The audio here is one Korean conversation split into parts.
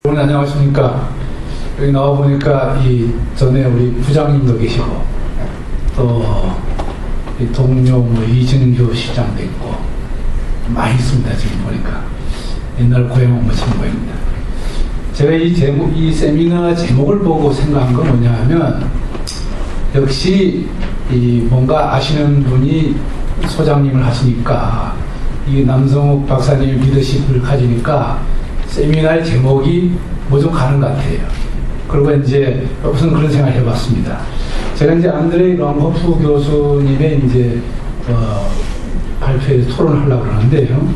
오늘 안녕하십니까. 여기 나와보니까 이 전에 우리 부장님도 계시고 또 동료 이진규 시장도 있고 많이 있습니다. 지금 보니까 옛날 고향 못 친 모입니다. 제가 이 세미나 제목을 보고 생각한 건 뭐냐 하면 역시 이 뭔가 아시는 분이 소장님을 하시니까 이 남성욱 박사님의 리더십을 가지니까 세미나의 제목이 뭐 좀 가는 것 같아요. 그리고 이제 우선 그런 생각을 해봤습니다. 제가 이제 안드레이 랑호프 교수님의 이제 발표에서 토론을 하려고 그러는데요.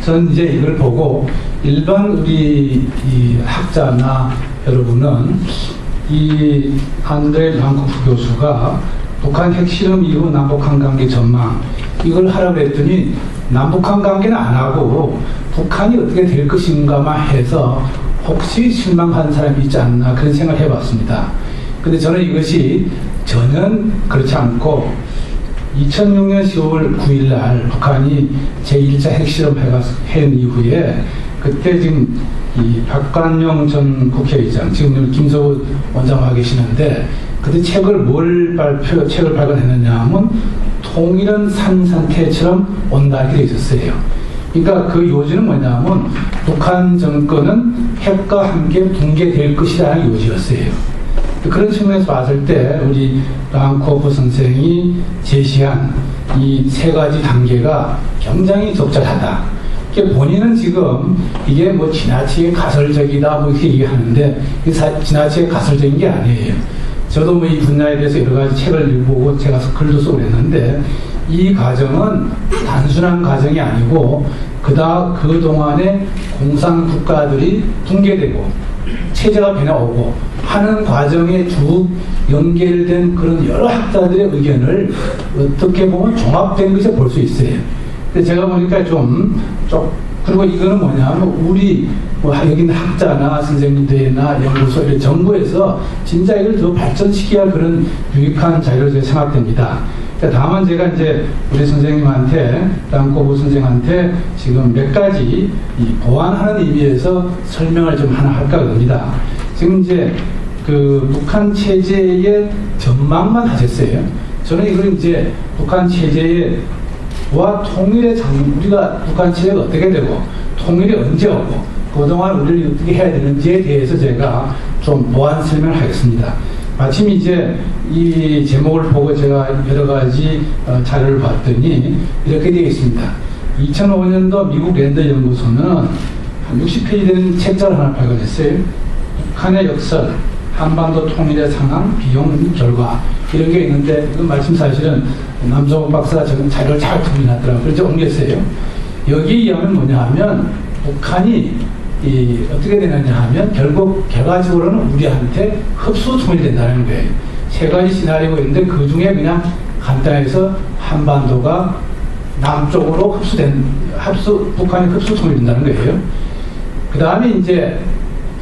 저는 이제 이걸 보고 일반 우리 이 학자나 여러분은 이 안드레이 랑호프 교수가 북한 핵실험 이후 남북한 관계 전망 이걸 하라고 했더니 남북한 관계는 안 하고 북한이 어떻게 될 것인가만 해서 혹시 실망한 사람이 있지 않나 그런 생각을 해봤습니다. 근데 저는 이것이 전혀 그렇지 않고 2006년 10월 9일 날 북한이 제1차 핵실험 한 이후에 그때 지금 이 박관영 전 국회의장, 지금 김석우 원장와 계시는데 그때 책을 발간했느냐 하면 통일은 산상태처럼 온다 이렇게 되어 있었어요. 그러니까 그 요지는 뭐냐면 북한 정권은 핵과 함께 붕괴될 것이라는 요지였어요. 그런 측면에서 봤을 때 우리 랑코프 선생이 제시한 이 세 가지 단계가 굉장히 적절하다. 본인은 지금 이게 뭐 지나치게 가설적이다 뭐 이렇게 얘기하는데 지나치게 가설적인 게 아니에요. 저도 뭐 이 분야에 대해서 여러 가지 책을 읽어보고 제가 글도 쓰고 그랬는데 이 과정은 단순한 과정이 아니고 그동안에 공산 국가들이 붕괴되고 체제가 변해오고 하는 과정에 쭉 연결된 그런 여러 학자들의 의견을 어떻게 보면 종합된 것을 볼 수 있어요. 근데 제가 보니까 그리고 이거는 뭐냐면 우리 여기 있는 학자나 선생님들이나 연구소 이런 정부에서 진짜 이걸 더 발전시켜야 그런 유익한 자료로 생각됩니다. 다만 제가 이제 우리 선생님한테, 랑코프 선생한테 지금 몇 가지 이 보완하는 의미에서 설명을 좀 하나 할까 합니다. 지금 이제 그 북한 체제의 전망만 하셨어요. 저는 이걸 이제 북한 체제의 우리가 북한 체제가 어떻게 되고 통일이 언제 오고 그동안 우리를 어떻게 해야 되는지에 대해서 제가 좀 보완 설명을 하겠습니다. 마침 이제 이 제목을 보고 제가 여러 가지 자료를 봤더니 이렇게 되어 있습니다. 2005년도 미국 랜더 연구소는 한 60페이지 되는 책자를 하나 발간했어요. 북한의 역설, 한반도 통일의 상황, 비용, 결과 이런 게 있는데 이건 말씀 사실은 남성욱 박사가 지금 자료를 잘 정리했더라고요. 그래서 옮겼어요. 여기에 의하면 뭐냐 하면 북한이 어떻게 되느냐 하면 결국 결과적으로는 우리한테 흡수 통일된다는 거예요. 세 가지 시나리오가 있는데 그 중에 그냥 간단해서 한반도가 남쪽으로 북한이 흡수 통일된다는 거예요. 그 다음에 이제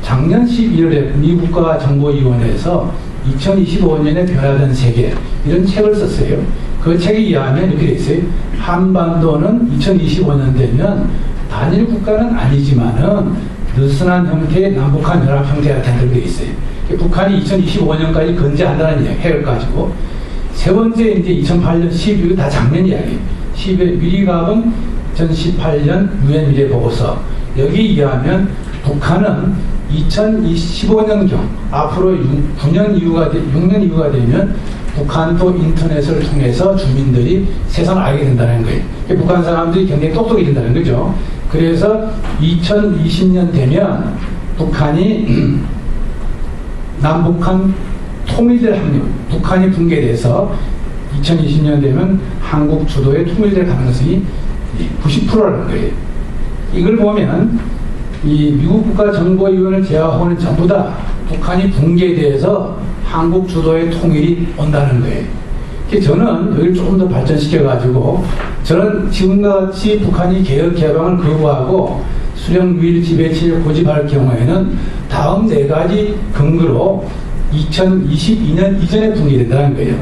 작년 11월에 미국가정보위원회에서 2025년에 변화된 세계 이런 책을 썼어요. 그 책에 의하면 이렇게 돼 있어요. 한반도는 2025년 되면 단일 국가는 아니지만은 느슨한 형태의 남북한 연합 형태가 된다고 되어 있어요. 북한이 2025년까지 건재한다는 이야기, 핵을 가지고. 세 번째, 이제 2008년 12월, 다 작년 이야기. 10월 미리갑은 2018년 유엔 미래 보고서. 여기에 의하면 북한은 2025년경, 앞으로 6년 이후가 되면 북한도 인터넷을 통해서 주민들이 세상을 알게 된다는 거예요. 북한 사람들이 굉장히 똑똑해진다는 거죠. 그래서 2020년 되면 북한이 남북한 통일될 확률, 북한이 붕괴돼서 2020년 되면 한국 주도의 통일될 가능성이 90%라는 거예요. 이걸 보면 이 미국 국가정보위원회를 제외하고는 전부 다 북한이 붕괴돼서 한국 주도의 통일이 온다는 거예요. 저는 여기를 조금 더 발전시켜가지고 저는 지금과 같이 북한이 개혁 개방을 거부하고 수령 유일 지배체를 고집할 경우에는 다음 네 가지 근거로 2022년 이전에 붕괴된다는 거예요.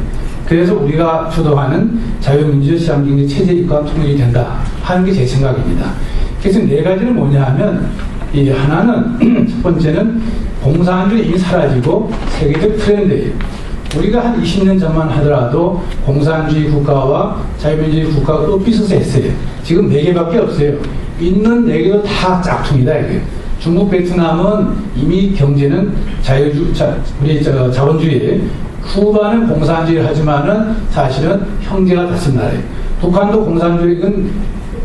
그래서 우리가 주도하는 자유민주 시장경제 체제 입과 통일이 된다 하는 게 제 생각입니다. 그래서 네 가지는 뭐냐 하면 이 하나는 첫 번째는 공산주의 이미 사라지고 세계적 트렌드예요. 우리가 한 20년 전만 하더라도 공산주의 국가와 자유민주주의 국가가 엇비슷해서 했어요. 지금 4개밖에 없어요. 있는 4개도 다 짝퉁이다 이게. 중국, 베트남은 이미 경제는 자본주의, 쿠바는 공산주의를 하지만은 사실은 형제가 같은 나라예요. 북한도 공산주의는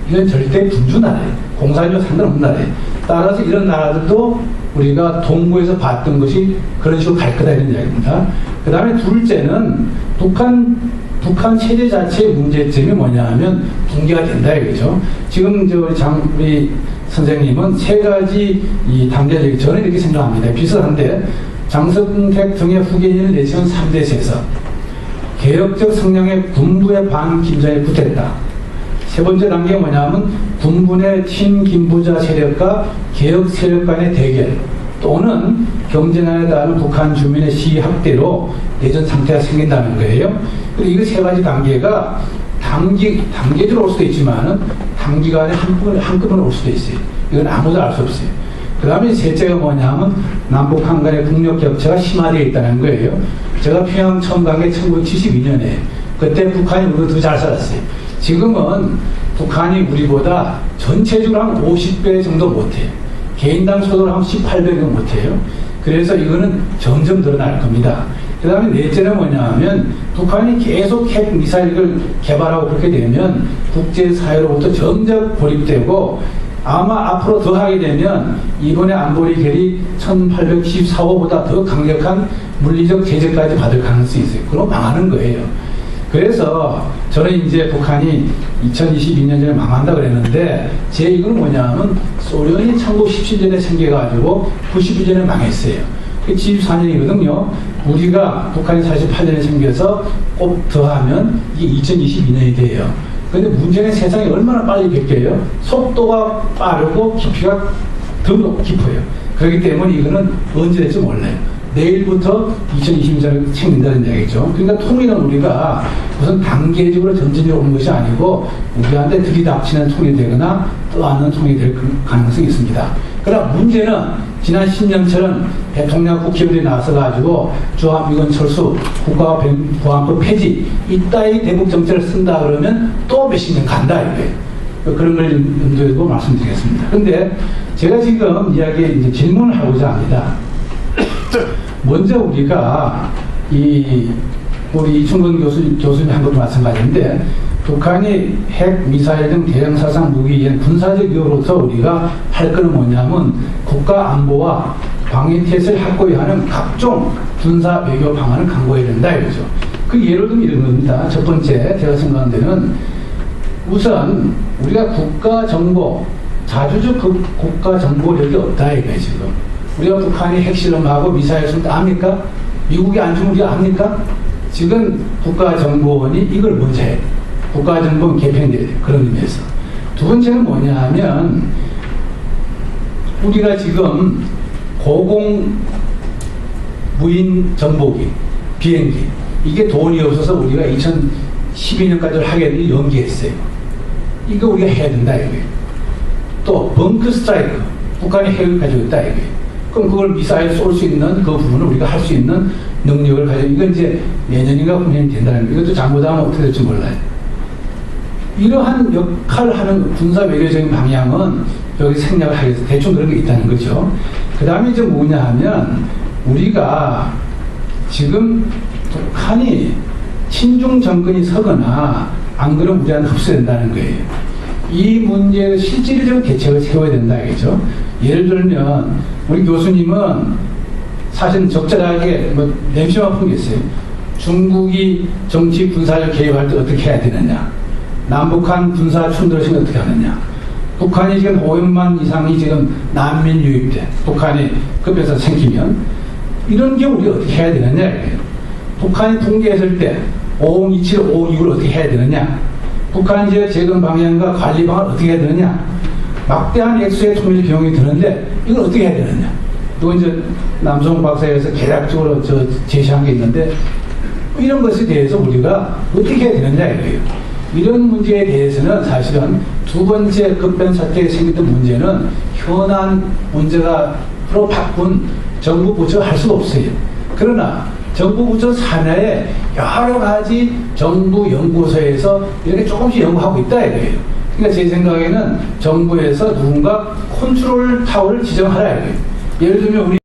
이건 절대 군주 나라예요. 공산주의와 상관없는 나라예요. 따라서 이런 나라들도 우리가 동구에서 봤던 것이 그런 식으로 갈 거다 이런 이야기입니다. 그 다음에 둘째는 북한 체제 자체의 문제점이 뭐냐 하면 붕괴가 된다 이거죠. 지금 우리 선생님은 3가지 이 단계적, 저는 이렇게 생각합니다. 비슷한데 장성택 등의 후계인을 내세운 3대 세석, 개혁적 성향의 군부의 반김정에 붙었다. 3번째 단계가 뭐냐면 군부의 친김부자 세력과 개혁 세력 간의 대결 또는 경쟁안에 따른 북한 주민의 시위 확대로 내전 상태가 생긴다는 거예요. 그리고 이 3가지 단계가 단계적으로 올 수도 있지만은 단기간에 한꺼번에 올 수도 있어요. 이건 아무도 알 수 없어요. 그 다음에 셋째가 뭐냐면 남북한 간의 국력 격차가 심화되어 있다는 거예요. 제가 평양 처음 간 게 1972년에 그때 북한이 우리보다 더 잘 살았어요. 지금은 북한이 우리보다 전체적으로 한 50배 정도 못해요. 개인당 소득을 한 18배 정도 못해요. 그래서 이거는 점점 늘어날 겁니다. 그 다음에 넷째는 뭐냐 하면 북한이 계속 핵 미사일을 개발하고 그렇게 되면 국제사회로부터 점점 고립되고 아마 앞으로 더 하게 되면 이번에 안보리 결의 1894호보다 더 강력한 물리적 제재까지 받을 가능성이 있어요. 그럼 망하는 거예요. 그래서 저는 이제 북한이 2022년 전에 망한다 그랬는데 제 이건 뭐냐면 소련이 1917년에 생겨가지고 92년에 망했어요. 74년이거든요. 우리가 북한이 48년에 생겨서 꼭 더하면 이게 2022년이 돼요. 그런데 문제는 세상이 얼마나 빨리 바뀌어요? 속도가 빠르고 깊이가 더 깊어요. 그렇기 때문에 이거는 언제 될지 몰라요. 내일부터 2020년을 챙긴다는 얘기죠. 그러니까 통일은 우리가 무슨 단계적으로 점진적으로 오는 것이 아니고 우리한테 들이닥치는 통일이 되거나 떠안는 통일이 될 가능성이 있습니다. 그러나 문제는 지난 10년처럼 대통령 국회의원이 나서가지고 주한미군 철수, 국가보안법 폐지 이따위 대북 정책을 쓴다 그러면 또 몇십 년 간다 이거예요. 그런 걸 염두에 두고 말씀드리겠습니다. 그런데 제가 지금 이제 질문을 하고자 합니다. 먼저 우리가 우리 이충근 교수님이 한 것도 마찬가지인데 북한이 핵, 미사일 등 대형사상 무기 의 군사적 위협으로서 우리가 할 것은 뭐냐면 국가 안보와 방위태세를 확고히 하는 각종 군사 외교 방안을 강구해야 된다 이거죠. 그 예를 들면 이런 겁니다. 첫 번째 제가 생각하는 데는 우선 우리가 국가정보, 자주적 국가정보력이 없다 이거예요 지금. 우리가 북한이 핵실험하고 미사일 쏜 압니까? 미국이 안 주면 우리가 압니까? 지금 국가정보원이 이걸 먼저 해요. 국가정보원 개편돼야 돼요. 그런 의미에서. 두 번째는 뭐냐 하면 우리가 지금 고공 무인 정보기, 비행기 이게 돈이 없어서 우리가 2012년까지 하게 연기했어요. 이거 우리가 해야 된다 이거예요. 또 벙커 스트라이크, 북한이 핵을 가지고 있다 이거예요. 그럼 그걸 미사일 쏠 수 있는 그 부분을 우리가 할 수 있는 능력을 가지고 이건 이제 내년인가 후년이 된다는 거예요. 이것도 잘못하면 어떻게 될지 몰라요. 이러한 역할을 하는 군사 외교적인 방향은 여기 생략을 하겠어요. 대충 그런 게 있다는 거죠. 그 다음에 이제 뭐냐 하면 우리가 지금 북한이 친중 정권이 서거나 안 그러면 우리한테 흡수된다는 거예요. 이 문제의 실질적인 대책을 세워야 된다 이거죠. 예를 들면 우리 교수님은 사실 적절하게 냄새만 푼 게 있어요. 중국이 정치 군사적 개입할 때 어떻게 해야 되느냐, 남북한 군사 충돌을 지금 어떻게 하느냐, 북한이 지금 500만 이상이 지금 난민 유입돼 북한이 급해서 생기면 이런 경우 우리가 어떻게 해야 되느냐 이거예요. 북한이 붕괴했을 때 5027, 5029를 어떻게 해야 되느냐, 북한 지역 재건 방향과 관리 방안을 어떻게 해야 되느냐, 막대한 액수의 통일 비용이 드는데 이걸 어떻게 해야 되느냐. 이건 이제 남성 박사에서 계략적으로 제시한 게 있는데 이런 것에 대해서 우리가 어떻게 해야 되느냐 이거예요. 이런 문제에 대해서는 사실은 두 번째 급변 사태에 생겼던 문제는 현안 문제가로 바꾼 정부 부처가 할 수가 없어요. 그러나 정부 부처 산하에 여러 가지 정부 연구소에서 이렇게 조금씩 연구하고 있다 이거예요. 그러니까 제 생각에는 정부에서 누군가 컨트롤 타워를 지정하라 이거예요. 예를 들면 우리